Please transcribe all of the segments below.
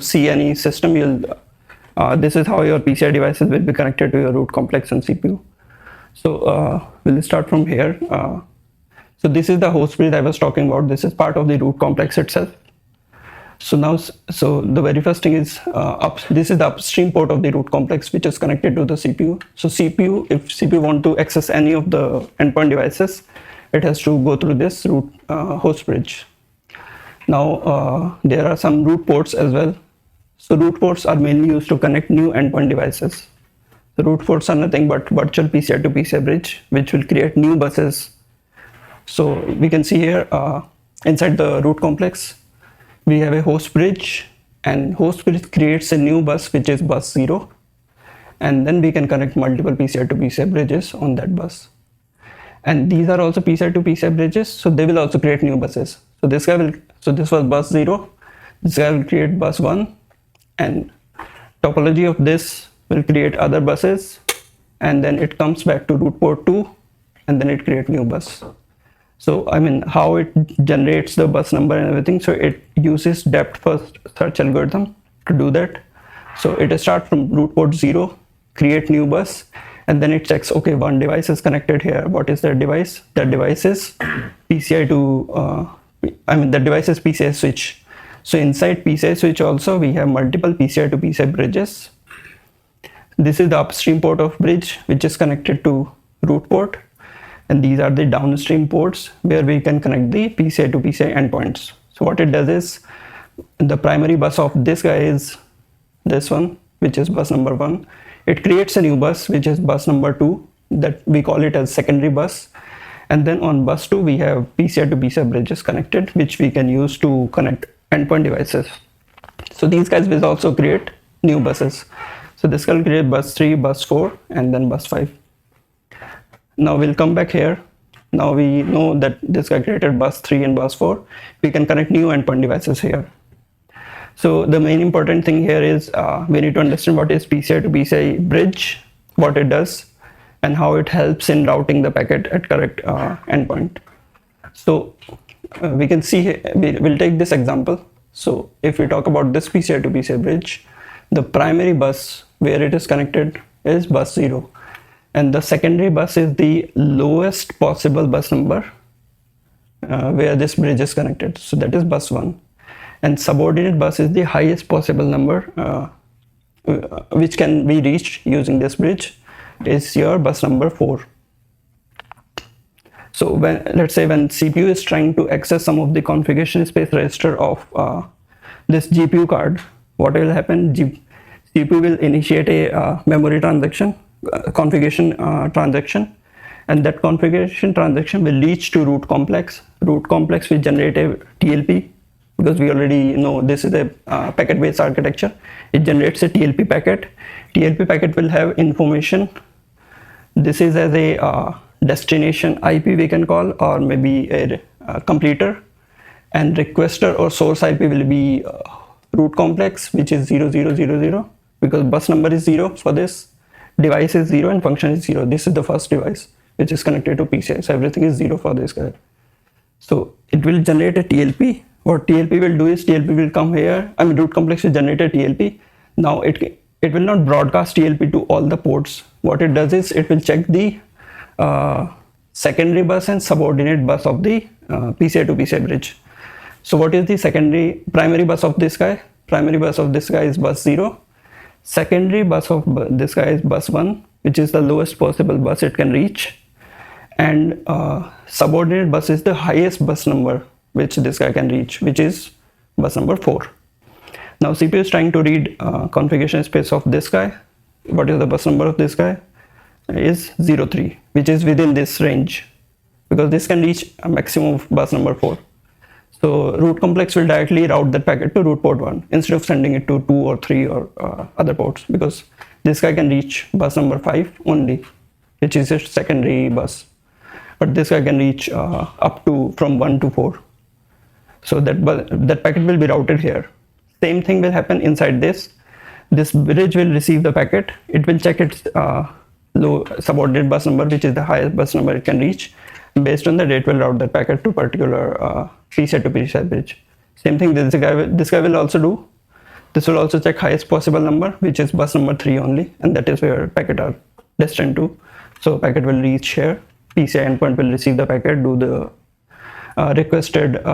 see any system, this is how your PCI devices will be connected to your root complex and CPU. So we'll start from here. So this is the host bridge I was talking about. This is part of the root complex itself. So now, the very first thing is this is the upstream port of the root complex, which is connected to the CPU. So CPU, if CPU want to access any of the endpoint devices, it has to go through this root host bridge. Now there are some root ports as well. So root ports are mainly used to connect new endpoint devices. The root ports are nothing but virtual PCI to PCI bridge, which will create new buses. So we can see here inside the root complex, we have a host bridge, and host bridge creates a new bus, which is bus 0. And then we can connect multiple PCI to PCI bridges on that bus. And these are also PCI to PCI bridges, so they will also create new buses. So this was bus 0, this guy will create bus 1, and topology of this will create other buses, and then it comes back to root port 2, and then it creates new bus. So I mean, how it generates the bus number and everything, so it uses depth first search algorithm to do that. So it starts from root port 0, create new bus, and then it checks, okay, one device is connected here. What is that device? That device is PCI to that device is PCI switch. So inside PCI switch also we have multiple PCI to PCI bridges. This is the upstream port of bridge, which is connected to root port, and these are the downstream ports where we can connect the PCI to PCI endpoints. So what it does is, the primary bus of this guy is this one, which is bus number 1. It creates a new bus, which is bus number 2, that we call it as secondary bus. And then on bus 2 we have PCI to PCI bridges connected, which we can use to connect endpoint devices. So these guys will also create new buses. So this will create bus 3, bus 4, and then bus 5. Now we'll come back here. Now we know that this guy created bus 3 and bus 4. We can connect new endpoint devices here. So the main important thing here is we need to understand what is PCI to PCI bridge, what it does, and how it helps in routing the packet at correct endpoint. So we can see here, we'll take this example. So if we talk about this PCI to PCI bridge, the primary bus where it is connected is bus 0, and the secondary bus is the lowest possible bus number where this bridge is connected. So that is bus 1, and subordinate bus is the highest possible number which can be reached using this bridge, is your bus number 4. So let's say when CPU is trying to access some of the configuration space register of this GPU card, what will happen? CPU will initiate a memory transaction, configuration transaction, and that configuration transaction will reach to root complex. Root complex will generate a TLP, because we already know this is a packet-based architecture. It generates a TLP packet. TLP packet will have information. This is as a destination IP we can call, or maybe a completer, and requester or source IP will be root complex, which is 0000, because bus number is 0 for this, device is 0, and function is 0. This is the first device which is connected to PCI, so everything is 0 for this guy. So it will generate a TLP. What TLP will do is, TLP will come here, root complex will generate a TLP. Now it will not broadcast TLP to all the ports. What it does is, it will check the secondary bus and subordinate bus of the PCI to PCI bridge. So what is the primary bus of this guy? Primary bus of this guy is bus 0. Secondary bus of this guy is bus 1, which is the lowest possible bus it can reach. And subordinate bus is the highest bus number which this guy can reach, which is bus number 4. Now CPU is trying to read configuration space of this guy. What is the bus number of this guy? Is 03, which is within this range, because this can reach a maximum of bus number 4. So root complex will directly route that packet to root port 1 instead of sending it to 2 or 3 or other ports, because this guy can reach bus number 5 only, which is a secondary bus, but this guy can reach up to from 1 to 4. So that packet will be routed here. Same thing will happen inside this. This bridge will receive the packet. It will check its low subordinate bus number, which is the highest bus number it can reach. Based on that, it will route that packet to particular PCI to PCI bridge. Same thing this guy will also do. This will also check highest possible number, which is bus number 3 only, and that is where packet are destined to. So packet will reach here, PCI endpoint will receive the packet, do the requested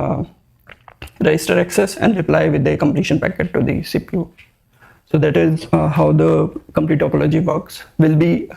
register access, and reply with the completion packet to the CPU. So that is how the complete topology works. We'll be